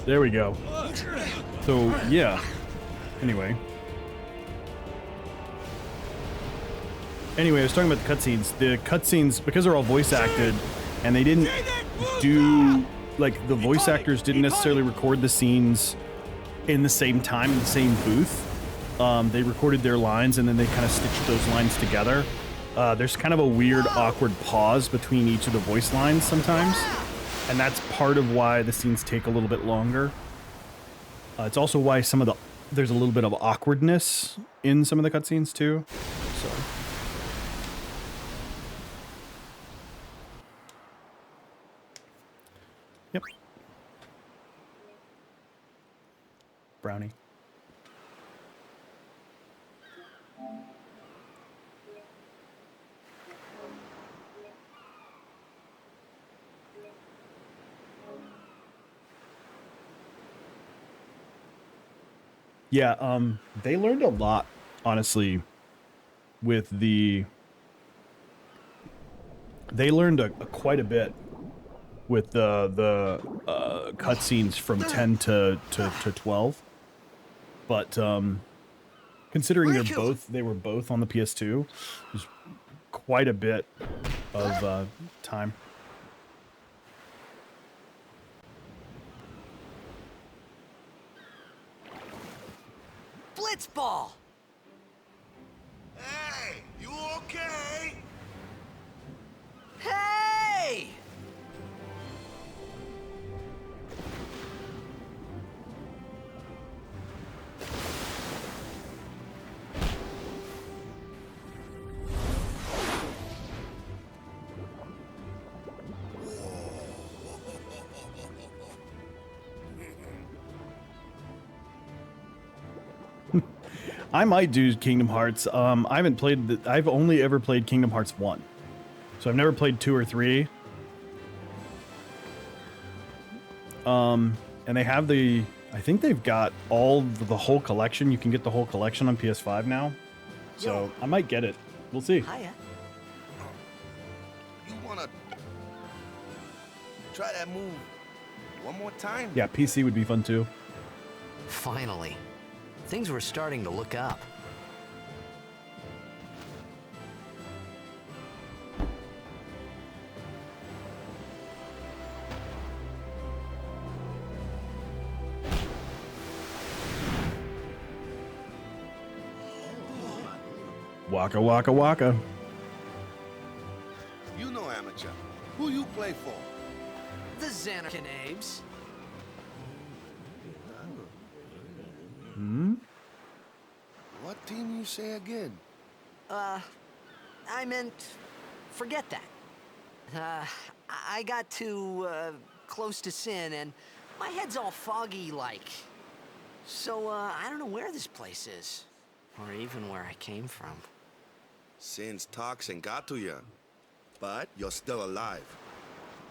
There we go. So, yeah. Anyway. Anyway, I was talking about the cutscenes. The cutscenes, because they're all voice acted, and they didn't do, like, the voice actors didn't necessarily record the scenes in the same time, in the same booth. They recorded their lines, and then they kind of stitched those lines together. There's kind of a weird, awkward pause between each of the voice lines sometimes, and that's part of why the scenes take a little bit longer. It's also why there's a little bit of awkwardness in some of the cutscenes, too. So... Yep. Brownie. Yeah, they learned a lot, honestly, with the... They learned quite a bit with the cutscenes from 10 to 12. But, considering they were both on the PS2, there's quite a bit of, time. Blitzball! Hey, you okay? Hey! I might do Kingdom Hearts. I haven't played I've only ever played Kingdom Hearts 1. So I've never played 2 or 3. And they have I think they've got the whole collection. You can get the whole collection on PS5 now. So I might get it. We'll see. Hiya. You wanna try that move one more time? Yeah, PC would be fun too. Finally. Things were starting to look up. Waka waka waka. You know, amateur. Who you play for? The Xanacanabes. What team you say again? I meant, forget that. I got too, close to sin, and my head's all foggy like. So, I don't know where this place is. Or even where I came from. Sin's toxin got to you. But you're still alive.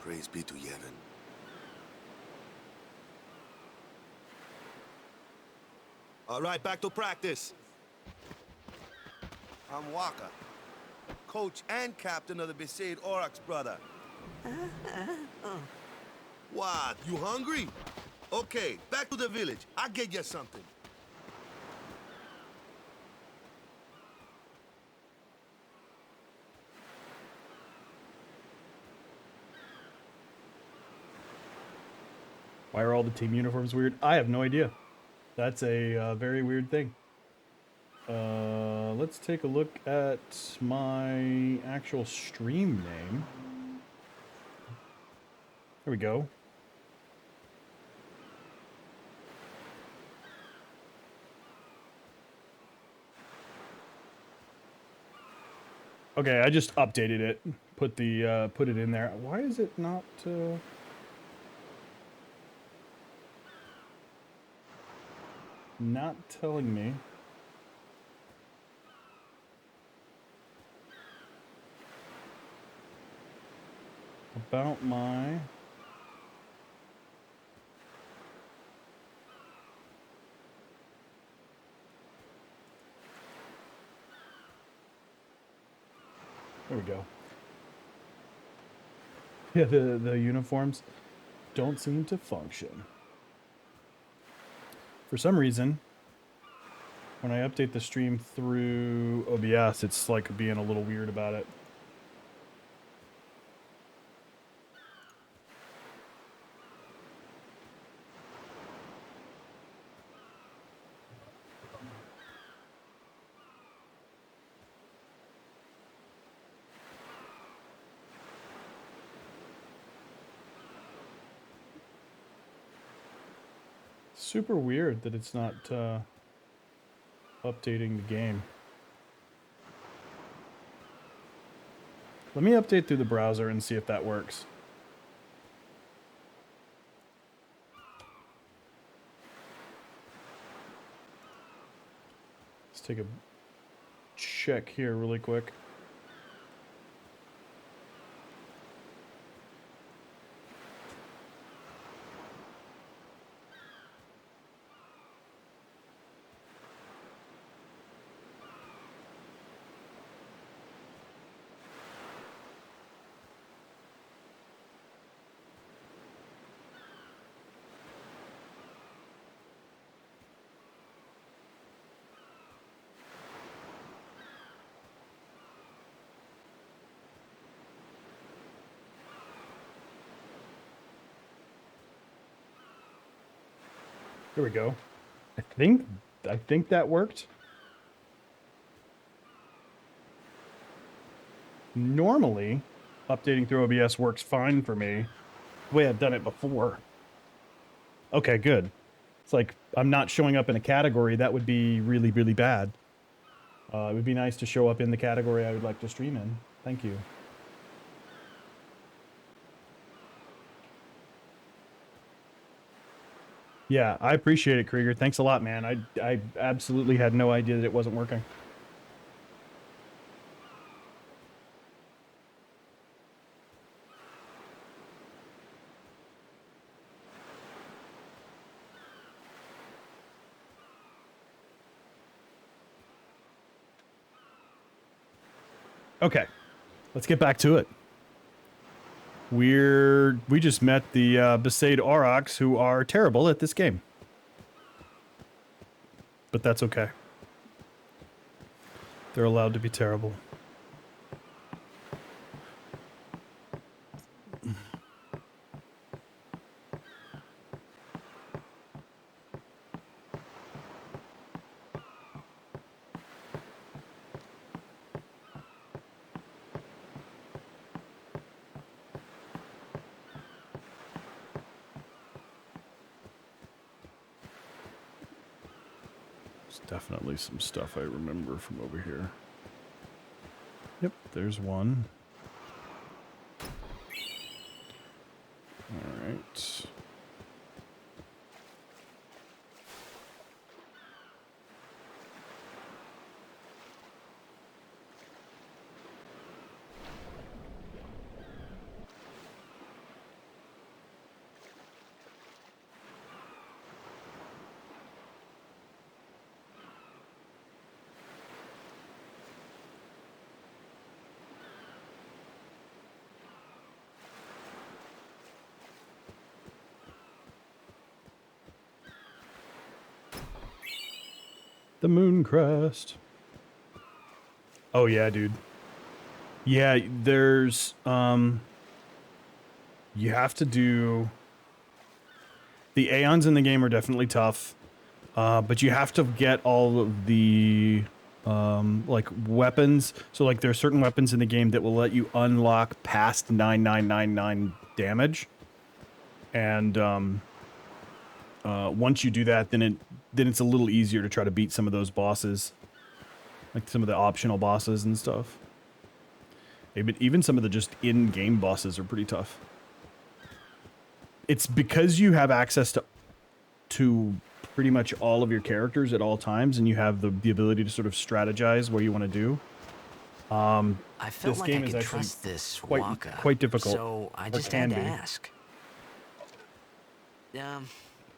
Praise be to Yevon. All right, back to practice. I'm Waka, coach and captain of the Besaid Aurochs, brother. What, you hungry? Okay, back to the village. I'll get you something. Why are all the team uniforms weird? I have no idea. That's a very weird thing. Let's take a look at my actual stream name. There we go. Okay, I just updated it. Put it in there. Why is it not not telling me? About my... There we go. Yeah, the uniforms don't seem to function. For some reason, when I update the stream through OBS, it's like being a little weird about it. Super weird that it's not updating the game. Let me update through the browser and see if that works. Let's take a check here really quick. There we go. I think that worked. Normally, updating through OBS works fine for me, the way I've done it before. Okay, good. It's like I'm not showing up in a category. That would be really, really bad. It would be nice to show up in the category I would like to stream in. Thank you. Yeah, I appreciate it, Krieger. Thanks a lot, man. I absolutely had no idea that it wasn't working. Okay, let's get back to it. We just met the Besaid Aurochs, who are terrible at this game. But that's okay. They're allowed to be terrible. Definitely some stuff I remember from over here. Yep, there's one. All right. The moon crest. Oh yeah, dude. Yeah, there's you have to do the Aeons in the game are definitely tough. But you have to get all of the like weapons. So like there are certain weapons in the game that will let you unlock past 9999 damage. And once you do that, then it's a little easier to try to beat some of those bosses, like some of the optional bosses and stuff. But even some of the just in-game bosses are pretty tough. It's because you have access to pretty much all of your characters at all times, and you have the ability to sort of strategize what you want to do. I felt this like game I is could actually trust this quite Waka, difficult. so I just had to ask.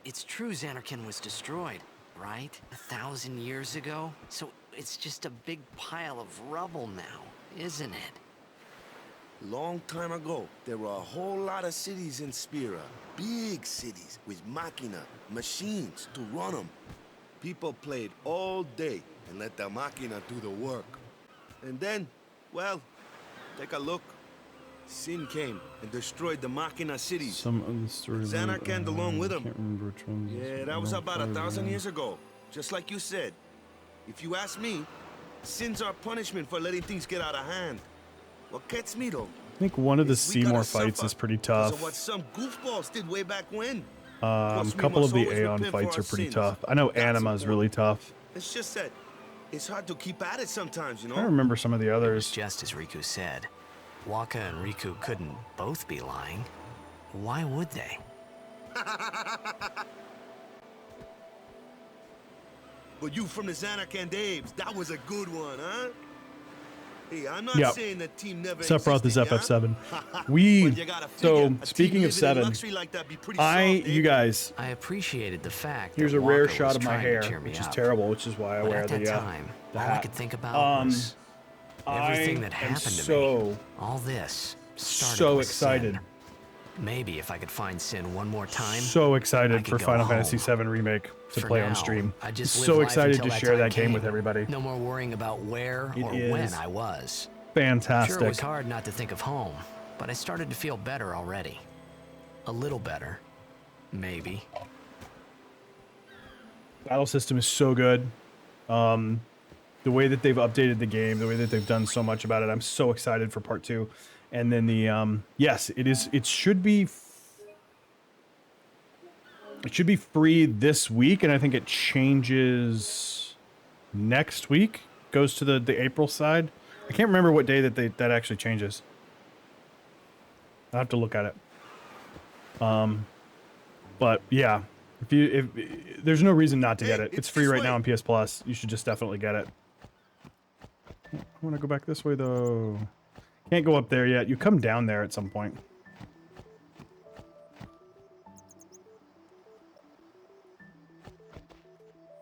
It's true Xanarkand was destroyed, right? 1,000 years ago? So it's just a big pile of rubble now, isn't it? Long time ago, there were a whole lot of cities in Spira. Big cities with machina, machines to run them. People played all day and let the machina do the work. And then, well, take a look. Sin came and destroyed the machina cities. Some of the stories. Xanarkand along with I them. can't remember which ones. Yeah, that was about 1,000 years ago. Just like you said. If you ask me, sins are punishment for letting things get out of hand. What gets me though? I think one of the is we gotta Seymour fights suffer is pretty because tough. of what some goofballs did way back when. A Plus, we couple of must the always Aeon repent for fights our are pretty sins. tough. I know That's Anima's important. really tough. It's just that it's hard to keep at it sometimes, you know? I don't remember some of the others. Just as Riku said, Waka and Riku couldn't both be lying. Why would they? But you from the Xanarkand Apes, that was a good one, huh? Hey, I'm not Yep. saying that team never Sephiroth is existed, FF7. yeah? We But you gotta so figure, a speaking team of living in 7, luxury like that be pretty you soft, eh? guys, I appreciated the fact here's that a rare Waka shot was of my trying to hair, cheer me which is up. terrible, which is why I But wear at that the time, the all I hat. could think about was everything that am happened to so me. All this started so with excited. Sin. Maybe if I could find Sin one more time. So I excited could for go Final home. Fantasy VII Remake to For play now, on stream. I just live So life excited until to share time that game with came. everybody. No more worrying about where It or is when I was. Fantastic. Sure, it was hard not to think of home, but I started to feel better already. A little better. Maybe. Battle system is so good. The way that they've updated the game, the way that they've done so much about it, I'm so excited for part 2. And then the yes, it should be free this week, and I think it changes next week. Goes to the April side. I can't remember what day that actually changes. I'll have to look at it. But yeah, if there's no reason not to get it. It's free right now on PS Plus. You should just definitely get it. I want to go back this way though. Can't go up there yet. You come down there at some point.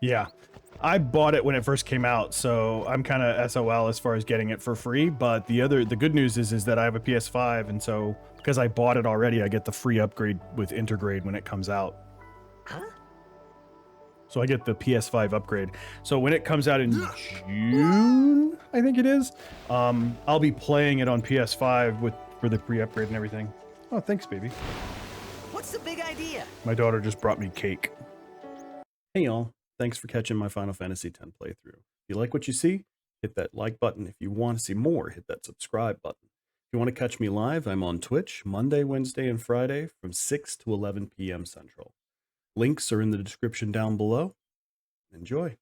Yeah. I bought it when it first came out, so I'm kind of SOL as far as getting it for free, but the good news is that I have a PS5, and so because I bought it already, I get the free upgrade with Intergrade when it comes out. Huh? So I get the PS5 upgrade. So when it comes out in June, I think it is, I'll be playing it on PS5 for the free upgrade and everything. Oh, thanks, baby. What's the big idea? My daughter just brought me cake. Hey, y'all. Thanks for catching my Final Fantasy X playthrough. If you like what you see, hit that like button. If you want to see more, hit that subscribe button. If you want to catch me live, I'm on Twitch Monday, Wednesday, and Friday from 6 to 11 p.m. Central. Links are in the description down below. Enjoy.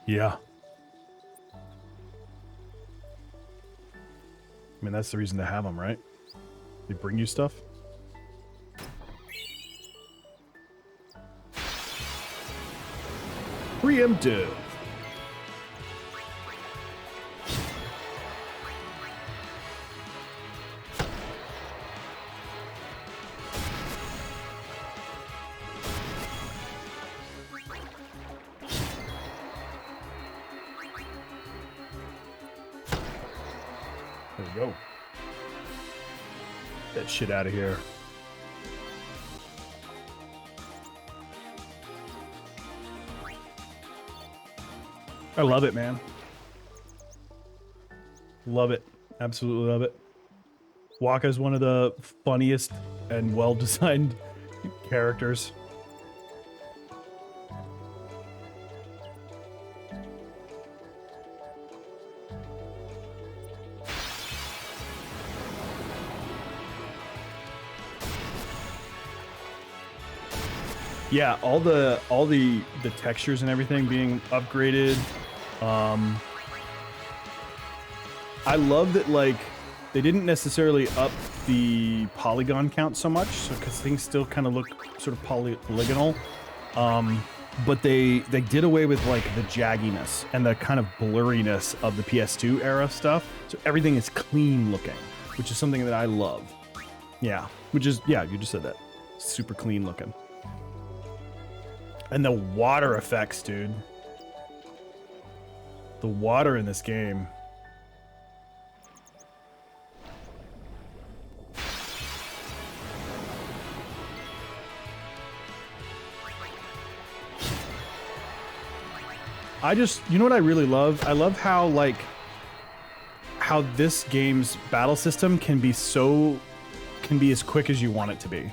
Yeah. I mean, that's the reason to have them, right? They bring you stuff. Preemptive. There we go. Get that shit out of here. I love it, man. Love it. Absolutely love it. Waka is one of the funniest and well-designed characters. Yeah, all the textures and everything being upgraded. I love that, like, they didn't necessarily up the polygon count so much, so because things still kind of look sort of polygonal. But they did away with like the jagginess and the kind of blurriness of the PS2 era stuff. So everything is clean looking, which is something that I love. Yeah, which is, yeah, you just said that. Super clean looking. And the water effects, dude. The water in this game. You know what I really love? I love how, like, how this game's battle system can be as quick as you want it to be.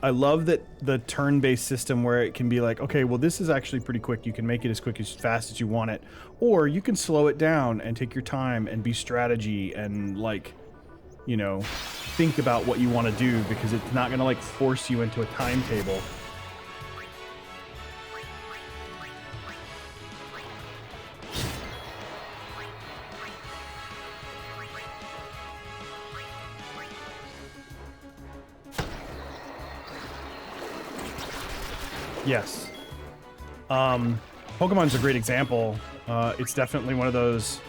I love that the turn-based system where it can be like, okay, well, this is actually pretty quick. You can make it as quick as fast as you want it. Or you can slow it down and take your time and be strategy and, like, you know, think about what you want to do, because it's not going to, like, force you into a timetable. Yes. Pokemon's a great example. It's definitely one of those...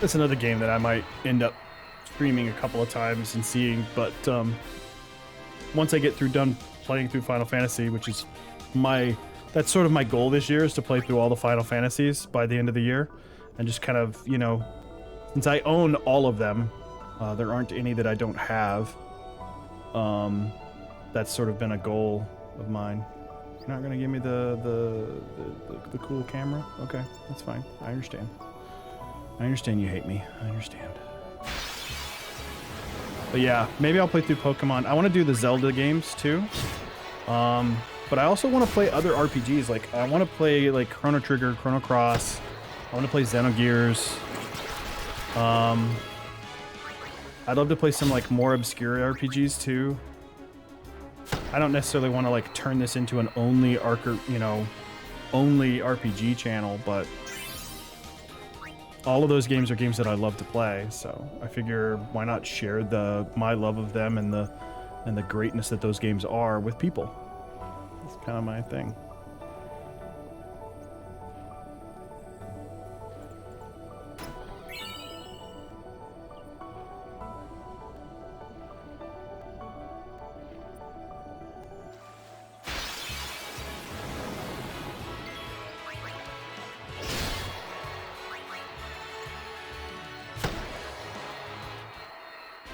It's another game that I might end up streaming a couple of times and seeing, but once I get done playing through Final Fantasy, which is that's sort of my goal this year, is to play through all the Final Fantasies by the end of the year, and just kind of, you know, since I own all of them, there aren't any that I don't have. That's sort of been a goal of mine. You're not gonna give me the cool camera? Okay, that's fine. I understand. I understand you hate me. I understand. But yeah, maybe I'll play through Pokemon. I want to do the Zelda games too. But I also want to play other RPGs. Like, I want to play like Chrono Trigger, Chrono Cross. I want to play Xenogears. I'd love to play some like more obscure RPGs too. I don't necessarily want to like turn this into an only RPG channel, but all of those games are games that I love to play, so I figure why not share my love of them and the greatness that those games are with people. It's kind of my thing.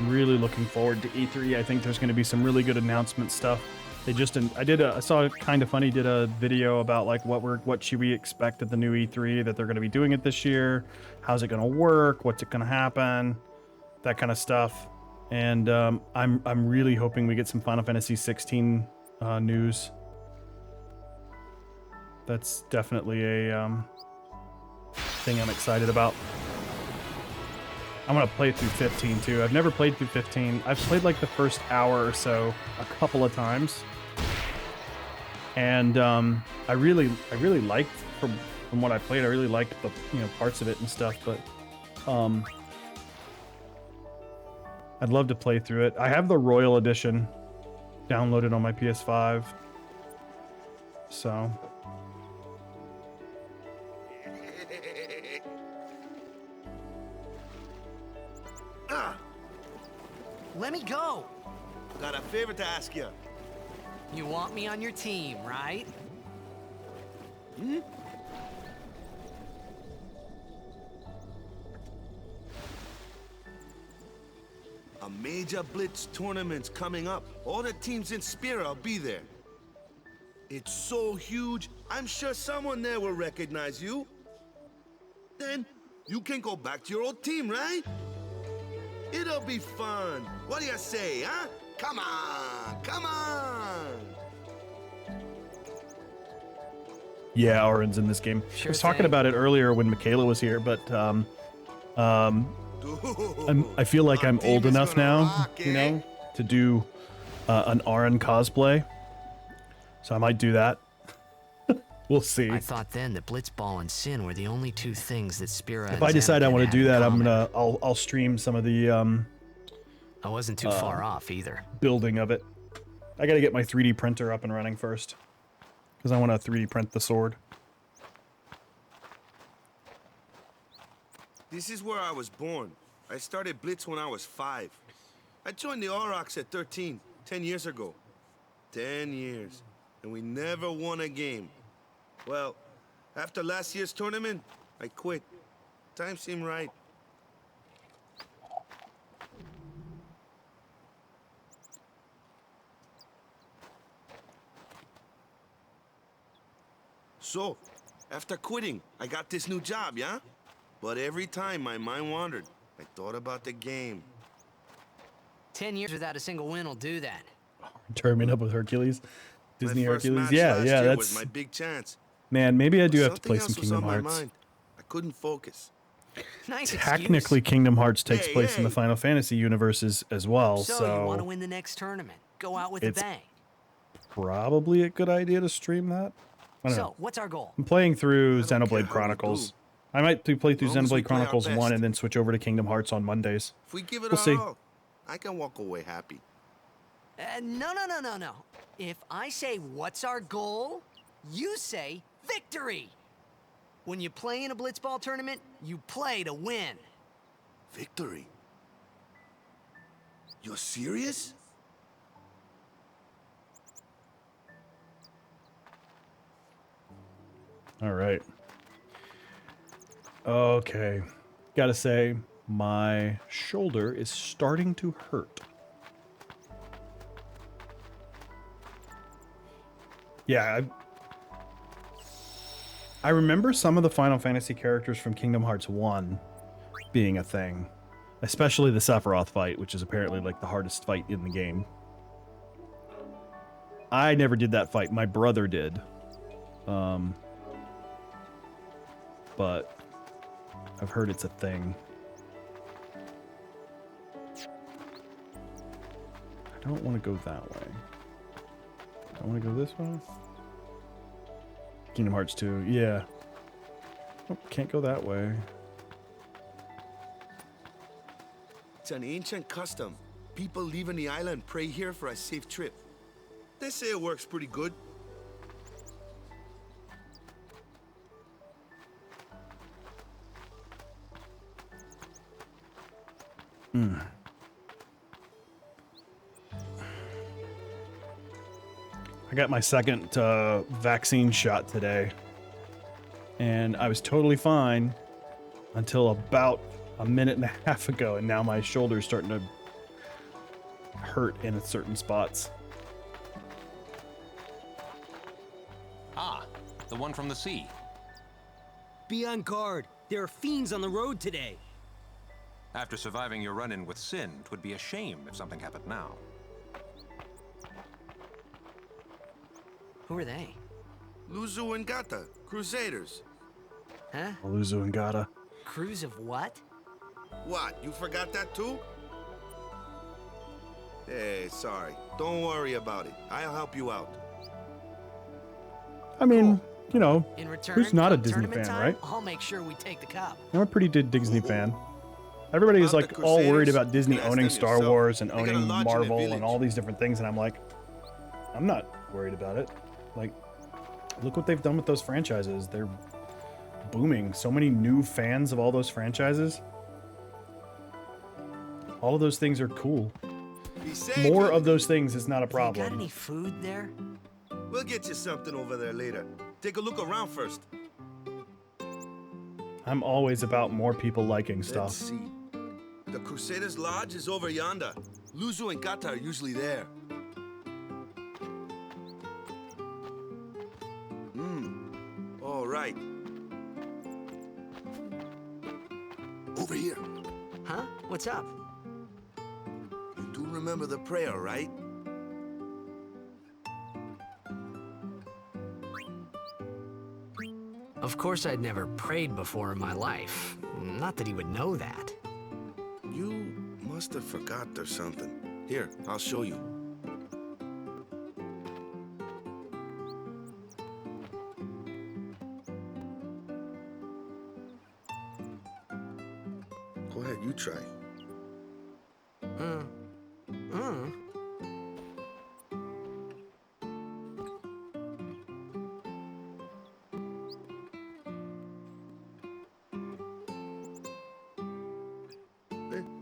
Really looking forward to E3. I think there's going to be some really good announcement stuff. I saw Kinda Funny did a video about like what should we expect at the new E3, that they're going to be doing it this year. How's it going to work? What's it going to happen? That kind of stuff. And I'm really hoping we get some Final Fantasy 16 news. That's definitely a thing I'm excited about. I'm gonna play through 15 too. I've never played through 15. I've played like the first hour or so a couple of times, and I really liked from what I played. I really liked the parts of it and stuff. But I'd love to play through it. I have the Royal Edition downloaded on my PS5, so. Let me go! Got a favor to ask you. You want me on your team, right? Hmm? A major Blitz tournament's coming up. All the teams in Spira will be there. It's so huge, I'm sure someone there will recognize you. Then you can go back to your old team, right? It'll be fun. What do you say, huh? Come on, come on! Yeah, Auron's in this game. Sure I was talking thing. about it earlier when Michaela was here, but I feel like I'm old enough now, to do an Auron cosplay. So I might do that. We'll see. I thought then that Blitzball and Sin were the only two things that Spira. If I decide I want to do that, I'll stream some of the I wasn't too far off either. building of it. I got to get my 3D printer up and running first, because I want to 3D print the sword. This is where I was born. I started Blitz when I was 5. I joined the Aurochs at 13, 10 years ago. 10 years. And we never won a game. Well, after last year's tournament, I quit. Time seemed right. So, after quitting, I got this new job, yeah? But every time my mind wandered, I thought about the game. 10 years without a single win will do that. Turning up with Hercules. Disney My first Hercules. match Yeah, last yeah, year was that's... my big chance. Man, maybe I do But have to play something some else was on Kingdom my Hearts. mind. I couldn't focus. Nice Technically, excuse. Kingdom Hearts takes Hey, place in the hey. Final Fantasy universes as well, So, you want to win the next tournament. Go out with a It's- bang. probably a good idea to stream that. I don't know. So, what's our goal? I'm playing through I don't care Xenoblade how we Chronicles. do. I might play through As long as we Xenoblade play our Chronicles 1 best. and then switch over to Kingdom Hearts on Mondays. If we give it We'll our see. all, I can walk away happy. No. If I say, what's our goal? You say, victory. When you play in a blitzball tournament, you play to win. Victory? You're serious? All right. Okay. Gotta say, my shoulder is starting to hurt. Yeah, I remember some of the Final Fantasy characters from Kingdom Hearts 1 being a thing. Especially the Sephiroth fight, which is apparently like the hardest fight in the game. I never did that fight. My brother did. But I've heard it's a thing. I don't want to go that way. I want to go this way. Kingdom Hearts 2, yeah. Oh, can't go that way. It's an ancient custom. People leaving the island pray here for a safe trip. They say it works pretty good. I got my second vaccine shot today. And I was totally fine until about a minute and a half ago, and now my shoulder's starting to hurt in certain spots. Ah, the one from the sea. Be on guard. There are fiends on the road today. After surviving your run-in with Sin, it would be a shame if something happened now. Who are they? Luzu and Gata, Crusaders. Huh? Aluzu and Gata. Crews of what? What, you forgot that too? Hey, sorry. Don't worry about it. I'll help you out. I mean, you know, In return, who's not a come Disney tournament fan, time, right? I'll make sure we take the cup. I'm a pretty Disney fan. Everybody is About the like all worried Crusaders, about Disney you can ask owning them Star yourself. Wars and They got a owning lodge in the Marvel and village. all these different things, and I'm like, I'm not worried about it. Like, look what they've done with those franchises. They're booming. So many new fans of all those franchises. All of those things are cool. Be safe, More honey. of those things is not a You got problem. any food there? We'll get you something over there later. Take a look around first. I'm always about more people liking Let's stuff. see. The Crusaders' Lodge is over yonder. Luzu and Gata are usually there. All right. Over here. Huh? What's up? You do remember the prayer, right? Of course I'd never prayed before in my life. Not that he would know that. You must have forgot or something. Here, I'll show you. Go ahead, you try.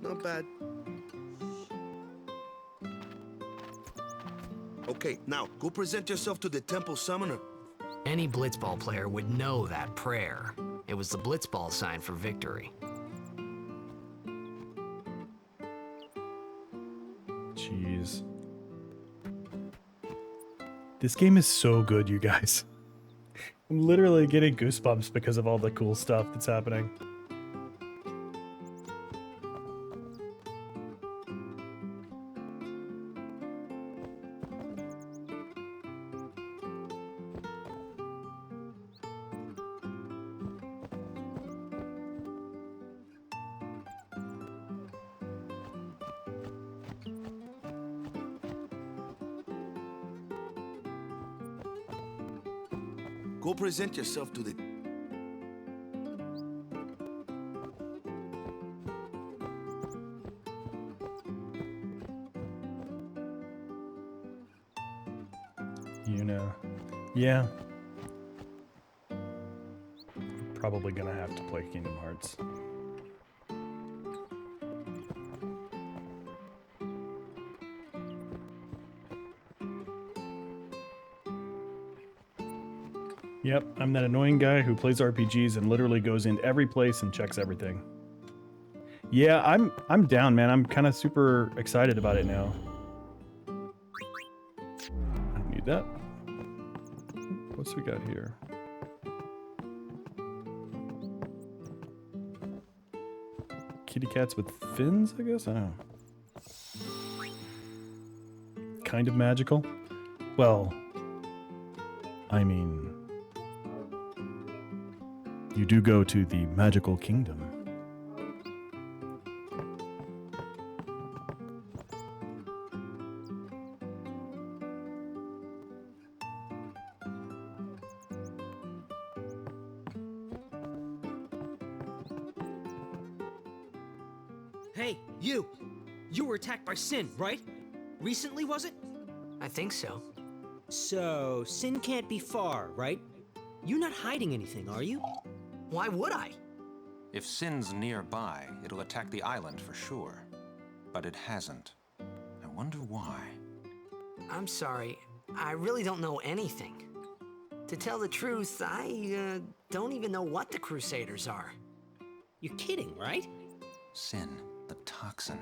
Not bad. Okay, now, go present yourself to the temple summoner. Any blitzball player would know that prayer. It was the blitzball sign for victory. Jeez. This game is so good, you guys. I'm literally getting goosebumps because of all the cool stuff that's happening. Go present yourself to the... You know. Yeah. Probably gonna have to play Kingdom Hearts. Yep, I'm that annoying guy who plays RPGs and literally goes in every place and checks everything. Yeah, I'm down, man. I'm kind of super excited about it now. I don't need that. What's we got here? Kitty cats with fins, I guess? I don't know. Kind of magical? Well, I mean... You do go to the magical kingdom. Hey, you! You were attacked by Sin, right? Recently, was it? I think so. So, Sin can't be far, right? You're not hiding anything, are you? Why would I? If Sin's nearby, it'll attack the island for sure. But it hasn't. I wonder why. I'm sorry. I really don't know anything. To tell the truth, I don't even know what the Crusaders are. You're kidding, right? Sin, the toxin.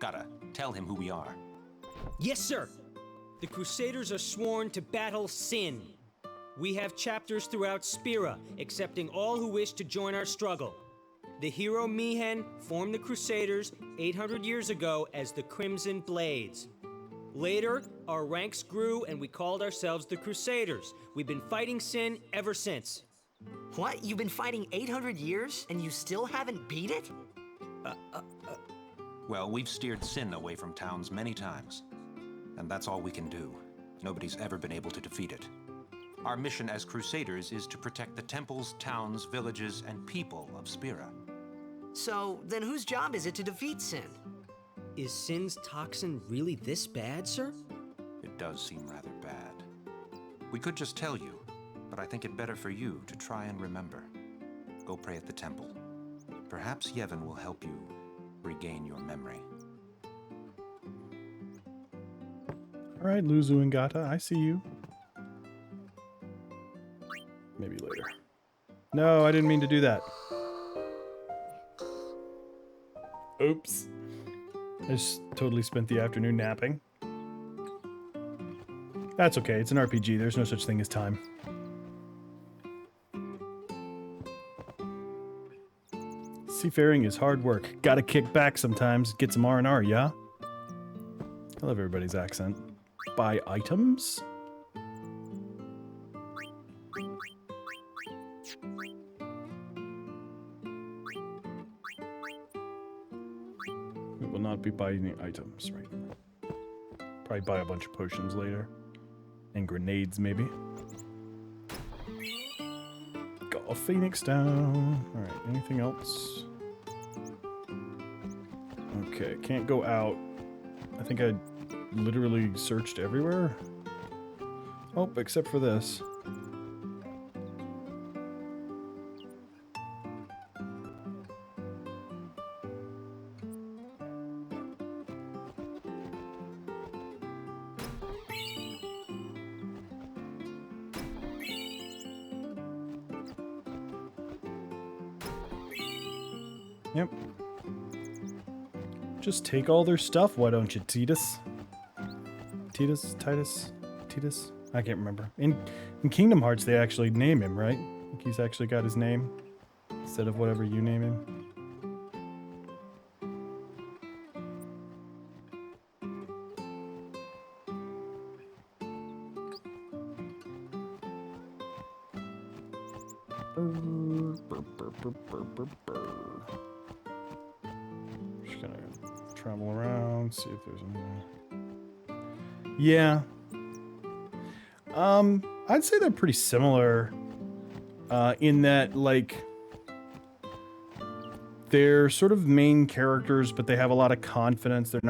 Gotta tell him who we are. Yes, sir! The Crusaders are sworn to battle Sin. We have chapters throughout Spira, accepting all who wish to join our struggle. The hero Mihen formed the Crusaders 800 years ago as the Crimson Blades. Later, our ranks grew and we called ourselves the Crusaders. We've been fighting Sin ever since. What? You've been fighting 800 years and you still haven't beat it? Well, we've steered Sin away from towns many times. And that's all we can do. Nobody's ever been able to defeat it. Our mission as Crusaders is to protect the temples, towns, villages, and people of Spira. So, then whose job is it to defeat Sin? Is Sin's toxin really this bad, sir? It does seem rather bad. We could just tell you, but I think it better for you to try and remember. Go pray at the temple. Perhaps Yevon will help you regain your memory. All right, Luzu and Gata, I see you. Maybe later. No, I didn't mean to do that. Oops. I just totally spent the afternoon napping. That's okay, it's an RPG. There's no such thing as time. Seafaring is hard work. Gotta kick back sometimes, get some R&R, yeah? I love everybody's accent. Buy items? We will not be buying any items right now. Probably buy a bunch of potions later. And grenades, maybe. Got a phoenix down. Alright, anything else? Okay, can't go out. I think I literally searched everywhere. Oh, except for this. Yep. Just take all their stuff, why don't you, Titus? Titus? I can't remember. In Kingdom Hearts, they actually name him, right? Like he's actually got his name instead of whatever you name him. Just gonna travel around, see if there's anything. Yeah. I'd say they're pretty similar, in that, like, they're sort of main characters, but they have a lot of confidence. They're not